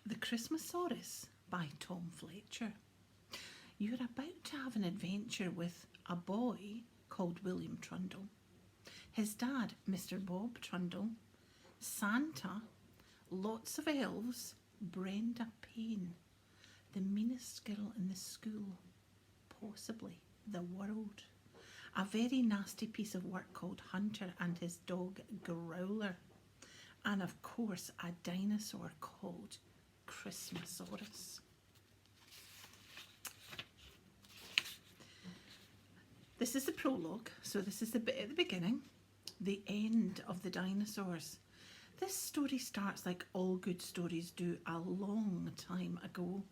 The Christmasaurus by Tom Fletcher. You're about to have an adventure with a boy called William Trundle, his dad, Mr. Bob Trundle, Santa, lots of elves, Brenda Payne, the meanest girl in the school, possibly the world, a very nasty piece of work called Hunter and his dog Growler, and of course a dinosaur called Christmasaurus. This is the prologue, so this is the bit at the beginning, the end of the dinosaurs. This story starts like all good stories do a long time ago.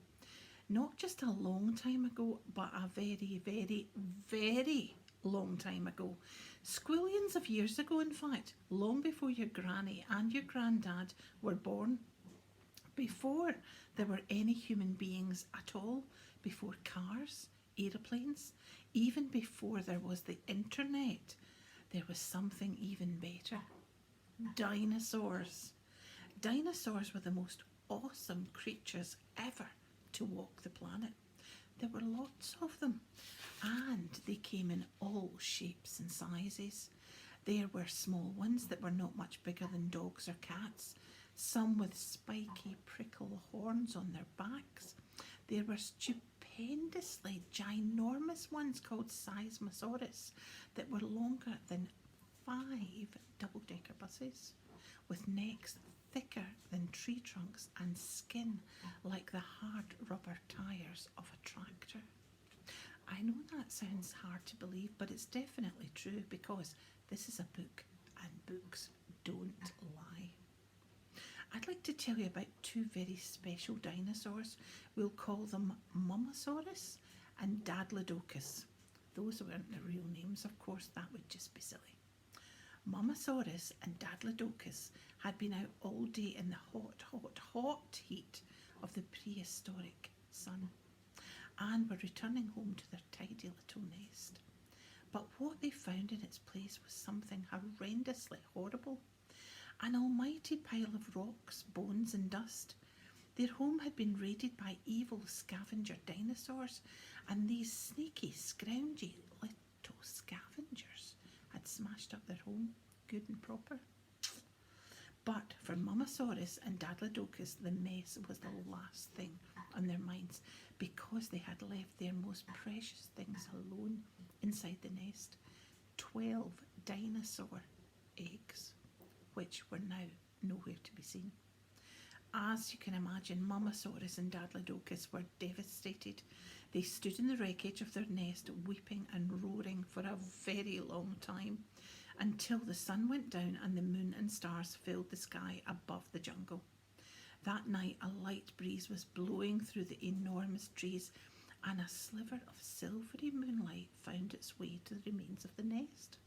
Not just a long time ago, but a very, very, very long time ago. Squillions of years ago, in fact, long before your granny and your granddad were born. Before there were any human beings at all, before cars, aeroplanes, even before there was the internet, there was something even better. Dinosaurs. Dinosaurs were the most awesome creatures ever to walk the planet. There were lots of them, and they came in all shapes and sizes. There were small ones that were not much bigger than dogs or cats, some with spiky prickle horns on their backs. There were stupendously ginormous ones called Seismosaurus that were longer than 5 double-decker buses, with necks thicker than tree trunks and skin like the hard rubber tyres of a tractor. I know that sounds hard to believe, but it's definitely true because this is a book and books don't lie. I'd like to tell you about two very special dinosaurs. We'll call them Mummosaurus and Dadlodocus. Those weren't the real names, of course, that would just be silly. Mummosaurus and Dadlodocus had been out all day in the hot heat of the prehistoric sun and were returning home to their tidy little nest. But what they found in its place was something horrendously horrible. An almighty pile of rocks, bones and dust. Their home had been raided by evil scavenger dinosaurs, and these sneaky, scroungy little scavengers had smashed up their home, good and proper. But for Mummosaurus and Dadlodocus, the mess was the last thing on their minds because they had left their most precious things alone inside the nest. 12 dinosaur eggs, which were now nowhere to be seen. As you can imagine, Mummosaurus and Dadlodocus were devastated. They stood in the wreckage of their nest, weeping and roaring for a very long time, until the sun went down and the moon and stars filled the sky above the jungle. That night a light breeze was blowing through the enormous trees, and a sliver of silvery moonlight found its way to the remains of the nest.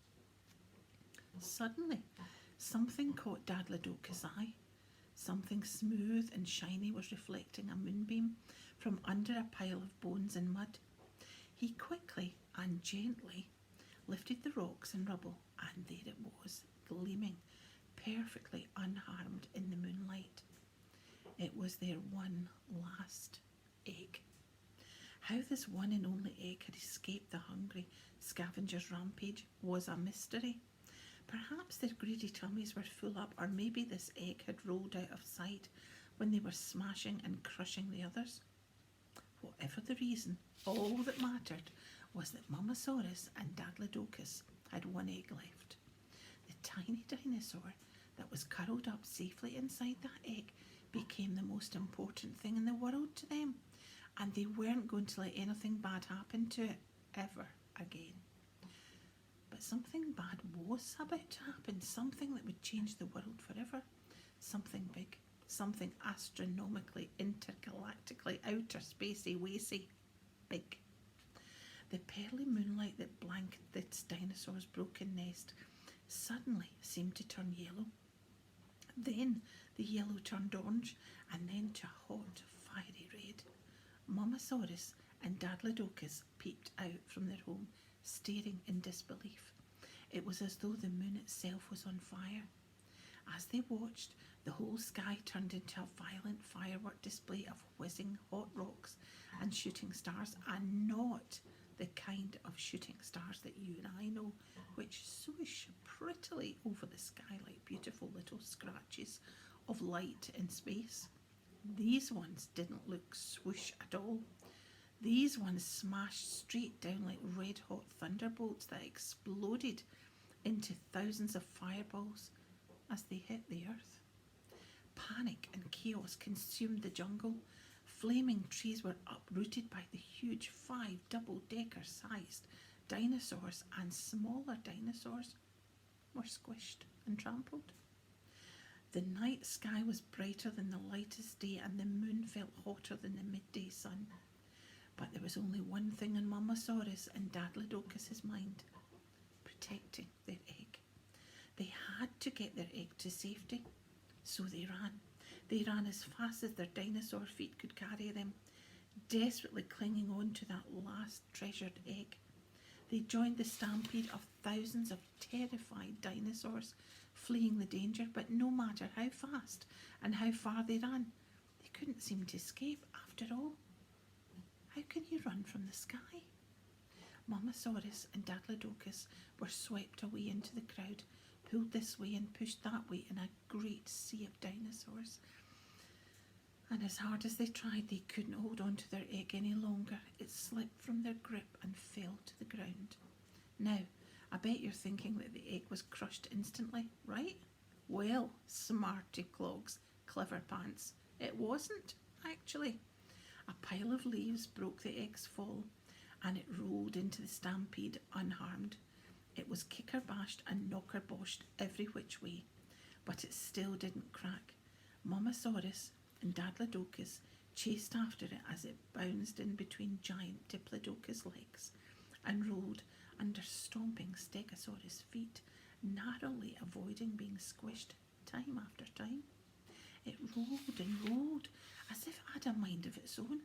Suddenly, something caught Dadlodocus' eye. Something smooth and shiny was reflecting a moonbeam from under a pile of bones and mud. He quickly and gently lifted the rocks and rubble, and there it was, gleaming, perfectly unharmed in the moonlight. It was their one last egg. How this one and only egg had escaped the hungry scavenger's rampage was a mystery. Perhaps their greedy tummies were full up, or maybe this egg had rolled out of sight when they were smashing and crushing the others. Whatever the reason, all that mattered was that Mummosaurus and Dadlodocus had one egg left. The tiny dinosaur that was curled up safely inside that egg became the most important thing in the world to them, and they weren't going to let anything bad happen to it ever again. But something bad was about to happen, something that would change the world forever. Something big, something astronomically, intergalactically, outer spacey, wacy, big. The pearly moonlight that blanketed this dinosaur's broken nest suddenly seemed to turn yellow. Then the yellow turned orange, and then to hot, fiery red. Mummosaurus and Dadlodocus peeped out from their home, staring in disbelief. It was as though the moon itself was on fire. As they watched, The whole sky turned into a violent firework display of whizzing hot rocks and shooting stars, and not the kind of shooting stars that you and I know, which swoosh prettily over the sky like beautiful little scratches of light in space. These ones didn't look swoosh at all. These ones smashed straight down like red hot thunderbolts that exploded into thousands of fireballs as they hit the earth. Panic and chaos consumed the jungle. Flaming trees were uprooted by the huge 5 double-decker sized dinosaurs, and smaller dinosaurs were squished and trampled. The night sky was brighter than the lightest day, and the moon felt hotter than the midday sun. But there was only one thing on Mamasaurus and Dadlodocus's mind: protecting their egg. They had to get their egg to safety, so they ran. They ran as fast as their dinosaur feet could carry them, desperately clinging on to that last treasured egg. They joined the stampede of thousands of terrified dinosaurs, fleeing the danger, but no matter how fast and how far they ran, they couldn't seem to escape after all. How can you run from the sky? Mamasaurus and Dadlodocus were swept away into the crowd, pulled this way and pushed that way in a great sea of dinosaurs. And as hard as they tried, they couldn't hold on to their egg any longer. It slipped from their grip and fell to the ground. Now, I bet you're thinking that the egg was crushed instantly, right? Well, smarty clogs, clever pants, it wasn't, actually. A pile of leaves broke the egg's fall, and it rolled into the stampede unharmed. It was kicker-bashed and knocker-boshed every which way, but it still didn't crack. Mamasaurus and Dadlodocus chased after it as it bounced in between giant Diplodocus legs and rolled under stomping Stegosaurus feet, narrowly avoiding being squished time after time. It rolled and rolled as if it had a mind of its own,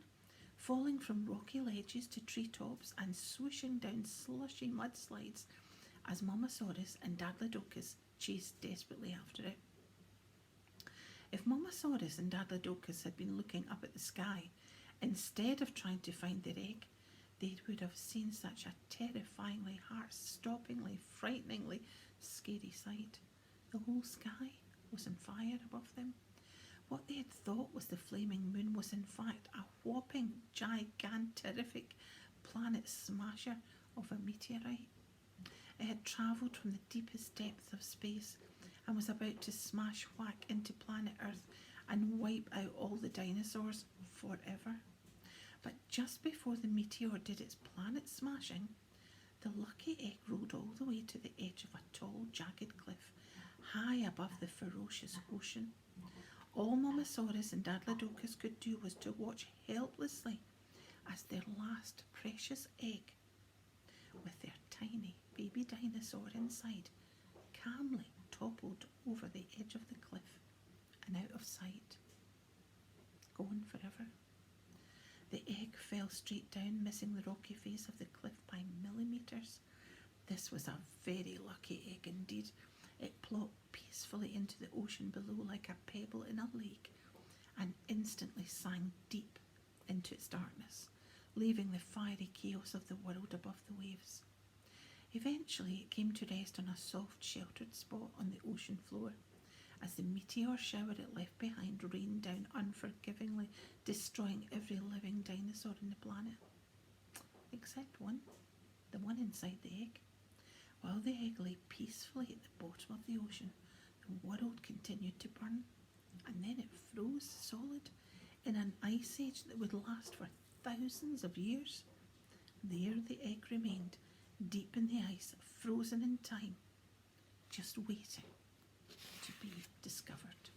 falling from rocky ledges to treetops and swooshing down slushy mudslides as Mamasaurus and Dadlodocus chased desperately after it. If Mamasaurus and Dadlodocus had been looking up at the sky instead of trying to find their egg, they would have seen such a terrifyingly, heart-stoppingly, frighteningly scary sight. The whole sky was on fire above them. What they had thought was the flaming moon was in fact a whopping, gigantific planet smasher of a meteorite. It had travelled from the deepest depths of space and was about to smash whack into planet Earth and wipe out all the dinosaurs forever. But just before the meteor did its planet smashing, the lucky egg rolled all the way to the edge of a tall, jagged cliff, high above the ferocious ocean. All Mamasaurus and Dadlodocus could do was to watch helplessly as their last precious egg, with their tiny baby dinosaur inside, calmly toppled over the edge of the cliff and out of sight, gone forever. The egg fell straight down, missing the rocky face of the cliff by millimetres. This was a very lucky egg indeed. It plopped peacefully into the ocean below like a pebble in a lake and instantly sank deep into its darkness, leaving the fiery chaos of the world above the waves. Eventually it came to rest on a soft, sheltered spot on the ocean floor, as the meteor shower it left behind rained down unforgivingly, destroying every living dinosaur on the planet. Except one, the one inside the egg. While the egg lay peacefully at the bottom of the ocean, the world continued to burn, and then it froze solid in an ice age that would last for thousands of years. There the egg remained, deep in the ice, frozen in time, just waiting to be discovered.